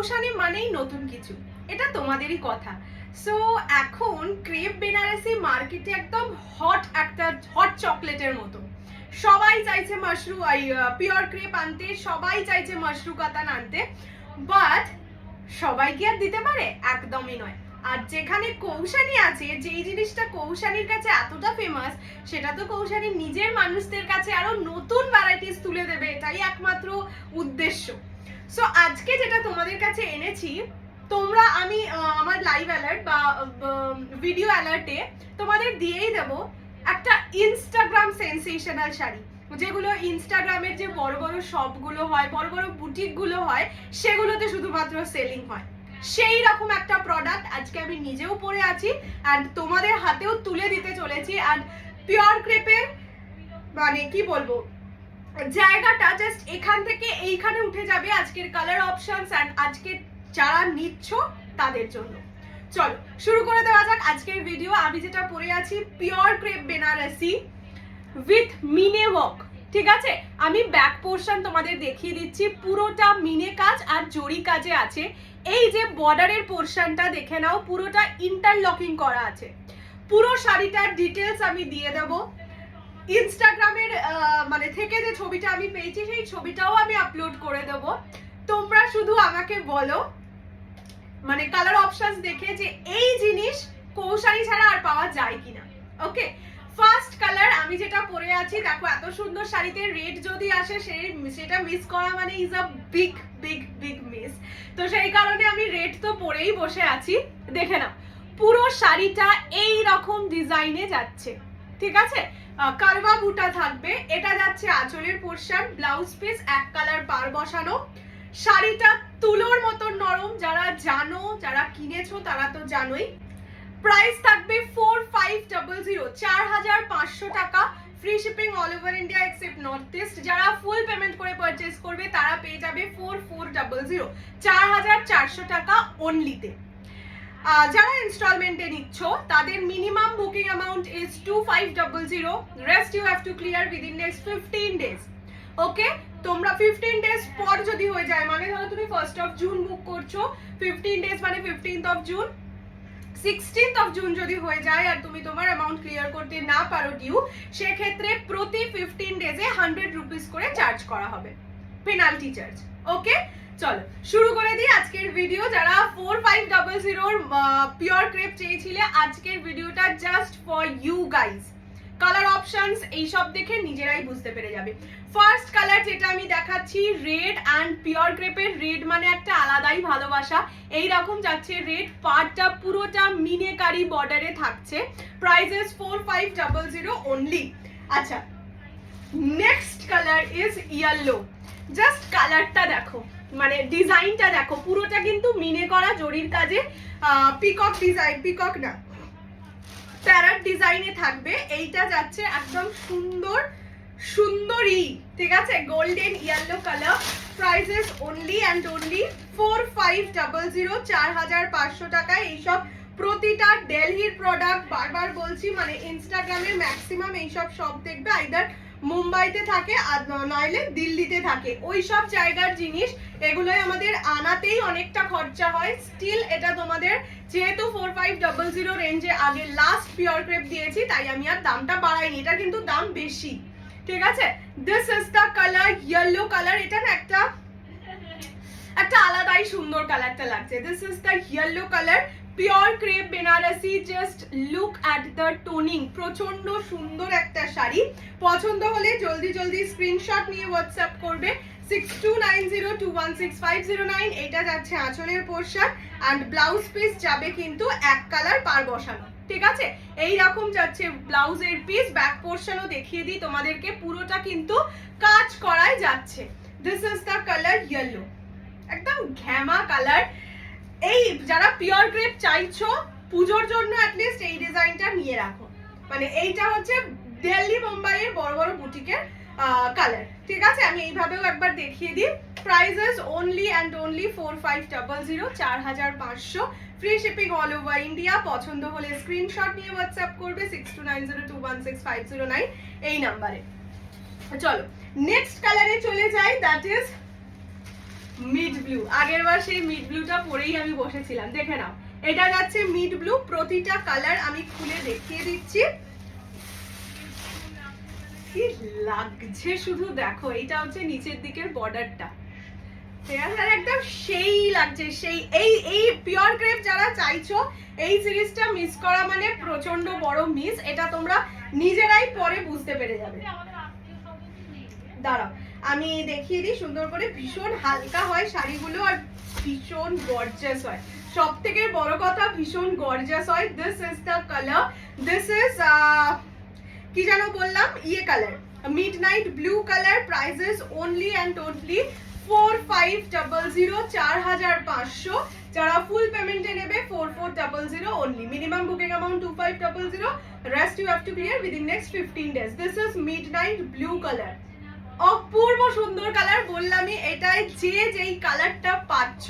কৌশানি মানেই নতুন কিছু, এটা তোমাদেরই কথা। সো এখন ক্রেপ বেনারসি মার্কেটে একদম হট চকলেটের মতো। সবাই চাইছে মাশরু পিওর ক্রেপ আনতে, সবাই চাইছে মাশরু কাতান আনতে, বাট সবাই কি আর দিতে পারে? একদমই নয়। আর যেখানে কৌশানি আছে, যেই জিনিসটা কৌশানির কাছে এতটা ফেমাস, সেটা তো কৌশানি নিজের মানুষদের কাছে আরো নতুন ভ্যারাইটিস তুলে দেবে, এটাই একমাত্র উদ্দেশ্য। সো আজকে যেটা তোমাদের কাছে এনেছি, তোমরা আমি আমার লাইভ অ্যালার্ট বা ভিডিও অ্যালার্টে তোমাদের দিয়েই দেব একটা ইনস্টাগ্রাম সেন্সেশনাল শাড়ি, যেগুলো ইনস্টাগ্রামের যে বড় বড় শপগুলো হয়, বড় বড় বুটিকগুলো হয়, সেগুলোতে শুধুমাত্র সেলিং হয়, সেই রকম একটা প্রোডাক্ট আজকে আমি নিজেও পরে আছি অ্যান্ড তোমাদের হাতেও তুলে দিতে চলেছি। অ্যান্ড পিওর ক্রেপের মানে কি বলবো, জায়গাটা জাস্ট এখান থেকে এইখানে উঠে যাবে আজকের কালার অপশনস অ্যান্ড আজকে যারা নিচ্ছ তাদের জন্য। চলো শুরু করে দেওয়া যাক আজকের ভিডিও। আমি যেটা পরে আছি পিওর ক্রেপ বেনারসি উইথ মিনে ওয়ার্ক, ঠিক আছে? আমি ব্যাক পোর্শন তোমাদের দেখিয়ে দিচ্ছি, পুরোটা মিনে কাজ আর জরি কাজে আছে। এই যে বর্ডারের পোর্শনটা দেখে নাও, পুরোটা ইন্টারলকিং করা আছে। পুরো শাড়িটার ডিটেলস আমি দিয়ে দেবো। ইনস্টাগ্রামের মানে থেকে যে ছবিটা আমি পেয়েছি, সেই ছবিটাও আমি আপলোড করে দেব। তোমরা শুধু আমাকে বলো মানে কালার অপশনস দেখে যে এই জিনিস কৌশানি ছাড়া আর পাওয়া যায় কিনা। ওকে, ফার্স্ট কালার আমি যেটা পরে আছি, দেখো এত সুন্দর শাড়িতে রেড যদি আসে সেটা মিস করা মানে is a big big big miss. তো সেই কারণে আমি রেড তো পরেই বসে আছি। দেখে নাও পুরো শাড়িটা এই রকম ডিজাইনে যাচ্ছে, ঠিক আছে? কারবা বুটা থাকবে, এটা যাচ্ছে আঁচলের পোর্শন, ব্লাউজ পিস এক কালার পার বসানো। শাড়িটা তুলোর মতো নরম, যারা জানো, যারা কিনেছো তারা তো জানোই। প্রাইস থাকবে 4500, 4500 টাকা। Free shipping all over India except north east. যারা ফুল পেমেন্ট করে পারচেজ করবে তারা পেয়ে যাবে 4400, 4400 টাকা অনলিতে। যারা ইনস্টলমেন্টে নিচ্ছ তাদের minimum booking amount is 2500, rest you have to clear within next 15 days. Okay, তোমরা 15 ডেজ পর যদি হয়ে যায়, মানে ধরো তুমি 1st অফ জুন বুক করছো, 15 ডেজ মানে 15th of June, 16th of June যদি হয়ে যায় আর তুমি তোমার অ্যামাউন্ট ক্লিয়ার করতে না পারো ডিউ, সেক্ষেত্রে প্রতি 15 ডেজে 100 রুপিস করে চার্জ করা হবে, পেনাল্টি চার্জ। ওকে, চলো শুরু করে দিই আজকের ভিডিও। যারা 4500 পিওর ক্রেপ চেয়েছিলে, আজকের ভিডিওটা just for you guys. Colour options এইসব দেখে নিজেরাই বুঝতে পেরে যাবে। ফার্স্ট কালার যেটা আমি দেখাচ্ছি রেড, অ্যান্ড পিওর ক্রেপের রেড মানে একটা আলাদাই ভালোবাসা। এই রকম যাচ্ছে রেড, পার্টটা পুরোটা মিনেকারি বর্ডারে থাকছে। Prices 4500 only. আচ্ছা, next colour is yellow. Just কালারটা দেখো, মানে ডিজাইনটা দেখো, পুরোটা কিন্তু মিনে করা জরির কাজে, পিকক ডিজাইন, পিকক না প্যারাট ডিজাইনে থাকবে। এইটা যাচ্ছে একদম সুন্দর সুন্দরী, ঠিক আছে? Golden yellow colour. Prices only and only 4500, 4500 টাকায়। এইসব প্রতিটা দিল্লির প্রোডাক্ট, বারবার বলছি, মানে ইনস্টাগ্রামের ম্যাক্সিমাম এইসব শপ দেখবে আইদার মুম্বাইতে থাকে আর নইলে দিল্লিতে থাকে, ওই সব জায়গার জিনিস। এগুলোই আমাদের আনাতেই অনেকটা খরচা হয়। স্টিল এটা তোমাদের যেহেতু 4500 রেঞ্জে আগে লাস্ট পিওর ক্রেপ দিয়েছি, তাই আমি আর দামটা বাড়াইনি, এটা কিন্তু দাম বেশি, ঠিক আছে? This is the colour yellow colour. এটা না একটা আলাদাই সুন্দর কালারটা লাগছে। This is the yellow colour, pure crepe Banarasi. Just look at the toning, প্রচন্ড সুন্দর একটা শাড়ি। পছন্দ হলে জলদি জলদি স্ক্রিনশট নিয়ে হোয়াটসঅ্যাপ করবে 6290216509। এটা যাচ্ছে আঁচলের পোর্শন অ্যান্ড ব্লাউজ পিস যাবে কিন্তু এক কালার পার বসানো, ঠিক আছে? এই রকম যাচ্ছে ব্লাউজের পিস। ব্যাক পোর্শনও দেখিয়ে দিই তোমাদেরকে, পুরোটা কিন্তু কাজ করাই যাচ্ছে। This is the colour yellow, একদম ঘ্যামা কালার। এই যারা পিওর ক্রেপ চাইছো পুজোর জন্য অ্যাটলিস্ট এই ডিজাইনটা নিয়ে রাখো। মানে এইটা হচ্ছে দিল্লি মুম্বাইয়ের বড় বড় বুটিকের কালার, ঠিক আছে? আমি এইভাবেও একবার দেখিয়ে দিই। Prices only and only 4500, 4500। Free shipping all over India. পছন্দ হলে স্ক্রিনশট নিয়ে হোয়াটসঅ্যাপ করবে 6290216509 এই নাম্বারে। চলো নেক্সট কালারে চলে যাই, দ্যাট ইজ মিড ব্লু, আগের বার সেই মিড ব্লুটা পরেই আমি বসেছিলাম, দেখে নাও। এটা যাচ্ছে মিড ব্লু, প্রতিটা কালার আমি খুলে দেখিয়ে দিচ্ছি। কি লাগছে শুধু দেখো, এটা হচ্ছে নিচের দিকের বর্ডারটা, একদম সেই লাগছে সেই। এই পিওর ক্রেপ যারা চাইছো এই সিরিজটা মিস করা মানে প্রচন্ড বড় মিস, এটা তোমরা নিজেরাই পরে বুঝতে পেরে যাবে। দাঁড়াও আমি দেখিয়ে দিই সুন্দর করে। ভীষণ হালকা হয় শাড়িগুলো আর ভীষণ গর্জিয়াস হয়, সব থেকে বড় কথা ভীষণ গর্জিয়াস হয়। This is the colour, this is কি যেন বললাম, ইয়ে colour, midnight blue colour. Prices only and only 4500, 4500। যারা ফুল পেমেন্টে নেবে 4400 only. Minimum booking amount 2500, rest you have to clear within next 15 days। This is midnight blue colour, অপূর্ব সুন্দর কালার। বললামই এটাই, যে যেই কালারটা পাচ্ছ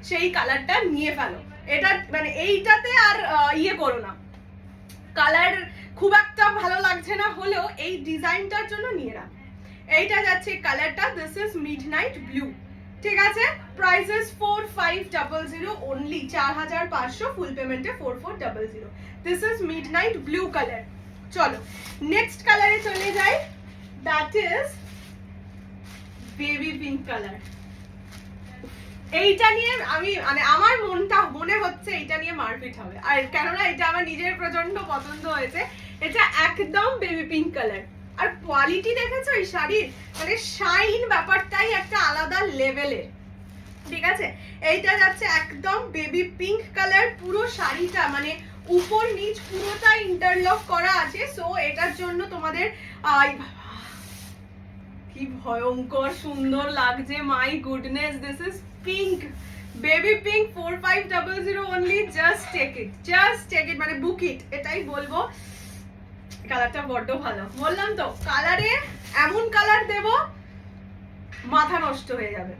সেই কালারটা নিয়ে ফেলো। এটা মানে এইটাতে আর ইয়ে করো না, কালার খুব একটা ভালো লাগছে না হলেও এই ডিজাইনটার জন্য নিয়ে নাও। এইটা যাচ্ছে কালারটা, দিস ইজ মিডনাইট ব্লু, ঠিক আছে। প্রাইসেস 4500 অনলি, 4500, ফুল পেমেন্টে 4400। This is midnight blue colour. চলো নেক্সট কালারে চলে যাই, that is baby pink colour. এইটা নিয়ে আমি মানে আমার মনটা মনে হচ্ছে এইটা নিয়ে মারপিট হবে, আর কেননা এটা আমার নিজের প্রচন্ড পছন্দ হয়েছে। এটা একদম বেবি পিঙ্ক কালার, আর কোয়ালিটি দেখেছো এই শাড়ির, মানে শাইন ব্যাপারটাই একটা আলাদা লেভেলের, ঠিক আছে। এইটা যাচ্ছে একদম বেবি পিঙ্ক কালার, পুরো শাড়িটা মানে উপর নিচ পুরোটা ইন্টারলক করা আছে। সো এটার জন্য তোমাদের কি ভয়ঙ্কর সুন্দর লাগছে, my goodness. This is pink, baby pink, 4500 only. Just take it, just take it, মানে বুক ইট, এটাই বলবো। কালারটা বড্ড ভালো, বললাম তো কালারে এমন কালার দেব মাথা নষ্ট হয়ে যাবে।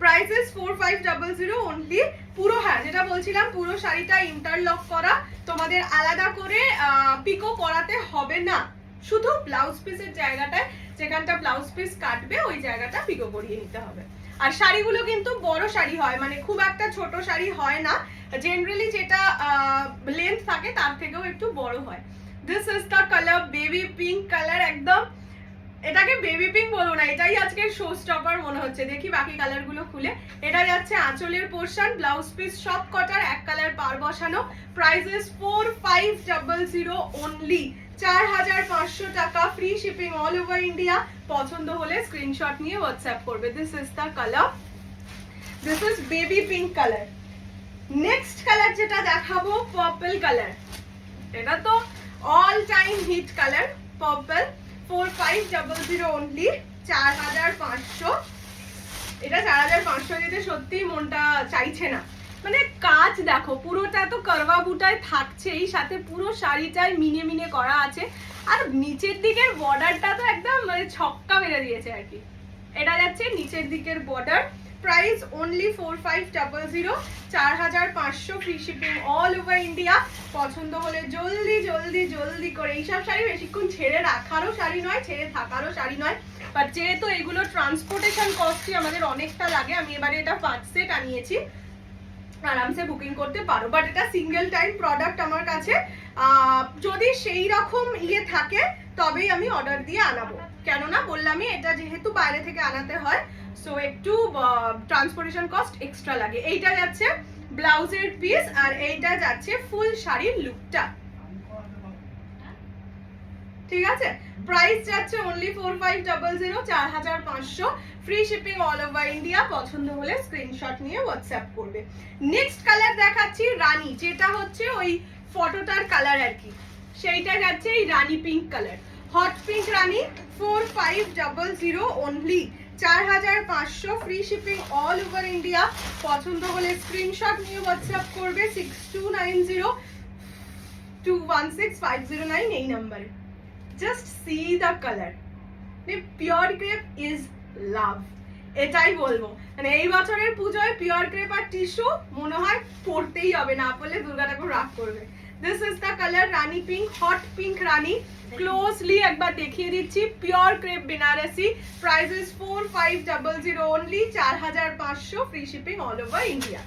Prices 4500 only. পুরো হ্যাঁ যেটা বলছিলাম, পুরো শাড়িটা ইন্টারলক করা, তোমাদের আলাদা করে পিকো করাতে হবে না, শুধু ব্লাউজ পিসের জায়গাটায় যেখানটা ব্লাউজ পিস কাটবে ওই জায়গাটা পিকো করিয়ে নিতে হবে। আর শাড়িগুলো কিন্তু বড় শাড়ি হয়, মানে খুব একটা ছোট শাড়ি হয় না, জেনারেলি যেটা লেন্থ থাকে তার থেকেও একটু বড় হয়। This is the colour, baby pink colour. একদম এটাকে বেবি পিঙ্ক বলবো না, এটাই আজকে শো স্টপার মনে হচ্ছে। দেখি বাকি কালার গুলো খুলে। এটা যাচ্ছে আঁচলের পোর্শন, ব্লাউজ পিস সব কটার এক কালার পার বসানো। প্রাইসেস 4500 অনলি, 4500 টাকা, free shipping all over India. পছন্দ হলে স্ক্রিনশট নিয়ে হোয়াটসঅ্যাপ করবে। This is the colour, this is baby pink colour. Next colour যেটা দেখাবো পার্পল কালার, এটা তো all time hit colour, purple. 4500 only, 4500। এটা 4500 দিতে সত্যিই মনটা চাইছে না, মানে কাজ দেখো পুরোটা তো করবা বুটায় থাকছেই, সাথে পুরো শাড়িটায় মিনে মিনে করা আছে, আর নিচের দিকের বর্ডারটা তো একদম মানে ছক্কা মেরে দিয়েছে আর কি। এটা যাচ্ছে নিচের দিকের border. Price only 4500, 4500, free shipping all over India. পছন্দ হলে জলদি জলদি জলদি করে, এইসব শাড়ি বেশিক্ষণ ছেড়ে রাখারও শাড়ি নয়, ছেড়ে থাকারও শাড়ি নয়, বাট যেহেতু এগুলো ট্রান্সপোর্টেশন কস্টই আমাদের অনেকটা লাগে, আমি এবারে এটা 5 সেট আনিয়েছি, আরামসে বুকিং করতে পারো। বাট এটা সিঙ্গেল টাইম প্রোডাক্ট আমার কাছে, যদি সেই রকম ইয়ে থাকে তবেই আমি অর্ডার দিয়ে আনাবো, কেননা বললামই এটা যেহেতু বাইরে থেকে আনাতে হয়, সো একটু ট্রান্সপোর্টেশন কস্ট এক্সট্রা লাগে। এইটা যাচ্ছে ব্লাউজের পিস, আর এইটা যাচ্ছে ফুল শাড়ির লুকটা, ঠিক আছে। প্রাইস যাচ্ছে only 4500, 4500, free shipping all over India. পছন্দ হলে স্ক্রিনশট নিয়ে হোয়াটসঅ্যাপ করবে। নেক্সট কালার দেখাচ্ছি রানী, যেটা হচ্ছে ওই ফটোটার কালার আর কি, সেইটা যাচ্ছে এই রানী পিঙ্ক কালার, হট পিঙ্ক রানী। 4500 only, 4500, free shipping all over India. পছন্দ হলে স্ক্রিনশট নিয়ে হোয়াটসঅ্যাপ করবে 6290216509 এই নাম্বারে। Just see the colour, pure crepe is love, এটাই বলবো। মানে এই বছরের পুজোয় পিওর ক্রেপ আর টিস্যু মনে হয় পড়তেই হবে, না পড়লে দুর্গা ঠাকুর রাগ করবে। This is the colour rani pink, hot pink rani. Closely একবার দেখিয়ে দিচ্ছি, pure crepe Banarasi, price is 4500 only, 4500 free shipping all over India.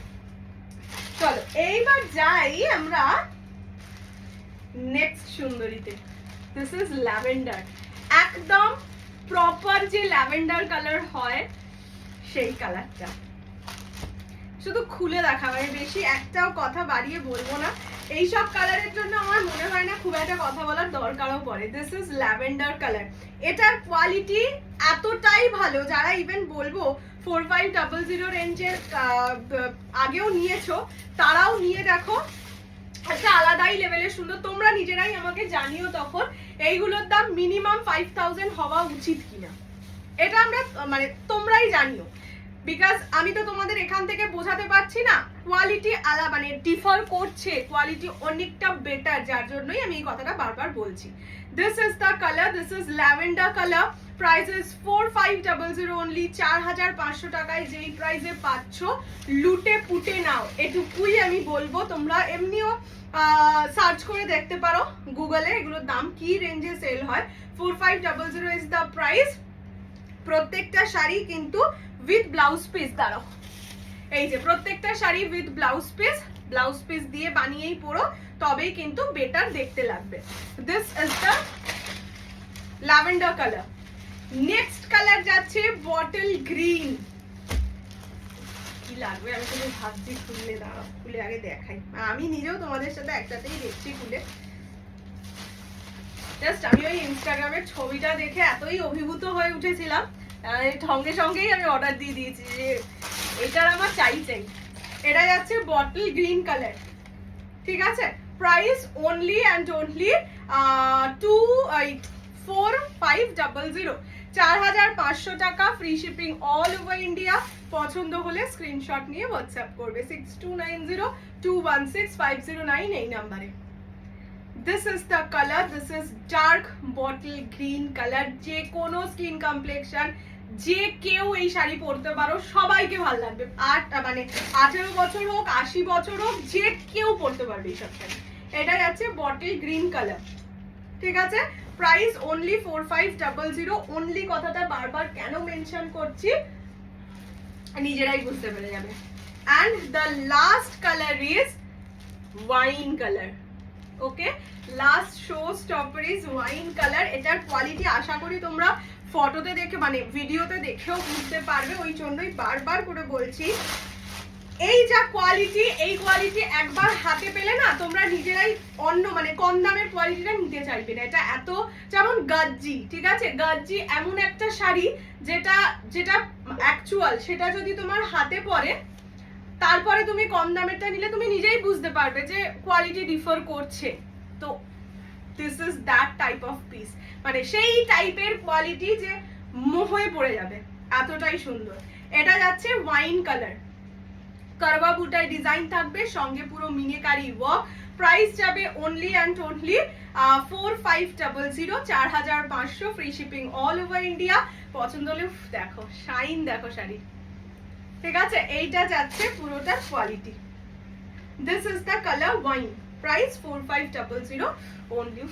চলো এইবার যাই আমরা নেক্সট সুন্দরীতে। দিস ইজ ল্যাভেন্ডার, একদম প্রপার যে ল্যাভেন্ডার কালার হয় সেই কালারটা। শুধু খুলে দেখা, মানে বেশি একটাও কথা বাড়িয়ে বলবো না, এইসব কালারের জন্য আমার মনে হয় না খুব একটা কথা বলার দরকারও পড়ে। দিস ইজ ল্যাভেন্ডার কালার, এটার কোয়ালিটি এতটাই ভালো, যারা ইভেন বলবো 4500 রেঞ্জের আগেও নিয়েছো তারাও নিয়ে দেখো, একটা আলাদাই লেভেলের সুন্দর। তোমরা নিজেরাই আমাকে জানিও তখন এইগুলোর দাম মিনিমাম 5000 হওয়া উচিত কিনা, এটা আমরা মানে তোমরাই জানিও, বিকজ আমি তো তোমাদের এখান থেকে বোঝাতে পারছি না। কোয়ালিটি আলাদা, মানে ডিফার করছে, কোয়ালিটি অনেকটা বেটার, যার জন্যই আমি এই কথাটা বারবার বলছি। This is the colour, this is lavender colour, price is 4500 only, 4500 টাকায় যেই প্রাইসে পাচ্ছ লুটে পুটে নাও, এটুকুই আমি বলবো। তোমরা এমনিও সার্চ করে দেখতে পারো গুগলে এগুলোর দাম কি রেঞ্জে সেল হয়। 4500 ইজ দ্য প্রাইস। প্রত্যেকটা শাড়ি কিন্তু উইথ ব্লাউজ পিস, দাঁড়াও, এই যে প্রত্যেকটা শাড়ি উইথ ব্লাউজ পিস দিয়ে বানিয়েই পরো, তবেই কিন্তু বেটার দেখতে লাগবে। This is the lavender colour. Next colour যাচ্ছে বটল গ্রিন। কি লাগবে আমি শুধু ভাবছি, খুললে দাঁড়াও, খুলে আগে দেখাই, আমি নিজেও তোমাদের সাথে একসাথেই দেখছি খুলে। জাস্ট আমি ওই ইনস্টাগ্রামের ছবিটা দেখে এতই অভিভূত হয়ে উঠেছিলাম, সঙ্গে সঙ্গেই আমি অর্ডার দিয়ে দিয়েছি যে এটার আমার চাই। এটা যাচ্ছে বটল গ্রিন কালার, ঠিক আছে? প্রাইস অনলি অ্যান্ড অনলি 4500, 4500 টাকা, free shipping all over India. পছন্দ হলে স্ক্রিনশট নিয়ে হোয়াটসঅ্যাপ করবে 6290216509 এই নাম্বারে। This is the color, this is dark bottle green color, যে কোনো স্কিন কমপ্লেক্সন, যে কেউ এই শাড়ি পরতে পারো, সবাইকে ভালো লাগবে। মানে 18 বছর হোক, 80 বছর হোক, যে কেউ পরতে পারবে এই সব শাড়ি। এটা যাচ্ছে বটল গ্রিন কালার, ঠিক আছে? Price only 4500 only. কথাটা বারবার কেন মেনশন করছি নিজেরাই বুঝতে পেরে যাবে। And the last colour is wine colour. Okay, last show stopper is wine colour. এটার কোয়ালিটি আশা করি তোমরা ফটোতে দেখে, মানে ভিডিওতে দেখেও বুঝতে পারবে, ওই জন্যই বারবার করে বলছি। এই যা কোয়ালিটি, এই কোয়ালিটি একবার হাতে পেলে না তোমরা নিজেরাই অন্য মানে কম দামের কোয়ালিটিটা নিতে চাইবে না। এটা এত, যেমন গাজ্জি, ঠিক আছে? গাজ্জি এমন একটা শাড়ি যেটা যেটা অ্যাকচুয়াল, সেটা যদি তোমার হাতে পড়ে, তারপরে তুমি কম দামেরটা নিলে তুমি নিজেই বুঝতে পারবে যে কোয়ালিটি ডিফার করছে। তো this is that type of piece, মানে সেই টাইপের কোয়ালিটি যে মোহে পড়ে যাবে, এতটাই সুন্দর। এটা যাচ্ছে ওয়াইন কালার, কারবা বুটায় ডিজাইন থাকবে, সঙ্গে পুরো মিনেকারি ওয়ার্ক। প্রাইস যাবে only and only 4500, 4500, free shipping all over India. পছন্দ হলে দেখো শাইন, দেখো শাড়ি, ঠিক আছে? এইটা যাচ্ছে পুরোটা quality. This is the colour wine, price 4500 only.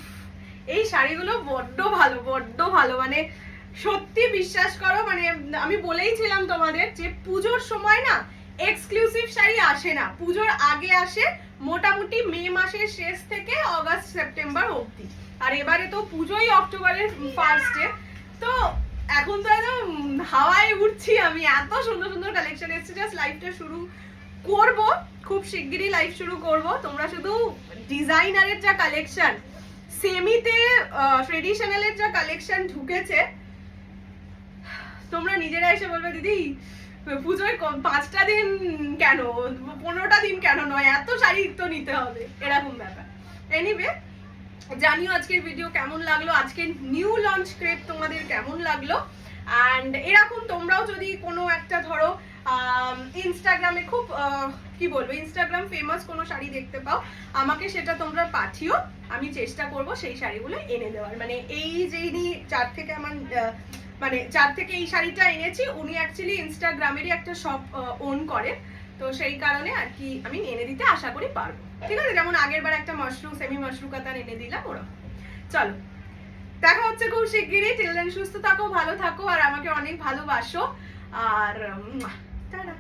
এই শাড়িগুলো বড্ড ভালো, বড্ড ভালো, মানে সত্যি বিশ্বাস করো। মানে আমি বলেইছিলাম তোমাদের যে পুজোর সময় না এক্সক্লুসিভ শাড়ি আসে না, পুজোর আগে আসে, মোটামুটি মে মাসের শেষ থেকে অগাস্ট সেপ্টেম্বর অবধি। আর এবারে তো পুজোই অক্টোবরের ফার্স্টে, তো এখন তো একদম হাওয়ায় উঠছি আমি, এত সুন্দর সুন্দর কালেকশন এসেছে। জাস্ট লাইভটা শুরু করব, খুব শিগগিরই লাইভ শুরু করব। তোমরা শুধু ডিজাইনারের যা কালেকশন, সেমিতে ট্রেডিশনালের যা কালেকশন ঢুকেছে, তোমরা নিজেরা এসে বলবে দিদি পুজোয় 5টা দিন কেন, 15টা দিন কেন নয়, এত শাড়ি তো নিতে হবে, এরকম ব্যাপার। এনিওয়ে, জানিও আজকের ভিডিও কেমন লাগলো, আজকের নিউ লঞ্চ ক্রেপ তোমাদের কেমন লাগলো। অ্যান্ড এরকম তোমরাও যদি কোনো একটা ধরো ইনস্টাগ্রামে খুব কি বলবো, ইনস্টাগ্রাম ফেমাস কোনো শাড়ি দেখতে পাও, আমাকে সেটা তোমরা পাঠিও, আমি চেষ্টা করব সেই শাড়িগুলো এনে দেওয়ার। মানে এই যে যার থেকে আমার মানে যার থেকে এই শাড়িটা এনেছি, উনি অ্যাকচুয়ালি ইনস্টাগ্রামেরই একটা শপ ওন করে, তো সেই কারণে আর কি আমি এনে দিতে আশা করি পারবো, ঠিক আছে? যেমন আগের বার একটা মাশরুম সেমি মাশরুম কাতান এনে দিলাম ওরকম। চলো দেখা হচ্ছে খুব শিগগিরই। টিল দেন সুস্থ থাকো, ভালো থাকো আর আমাকে অনেক ভালোবাসো। আর টাটা।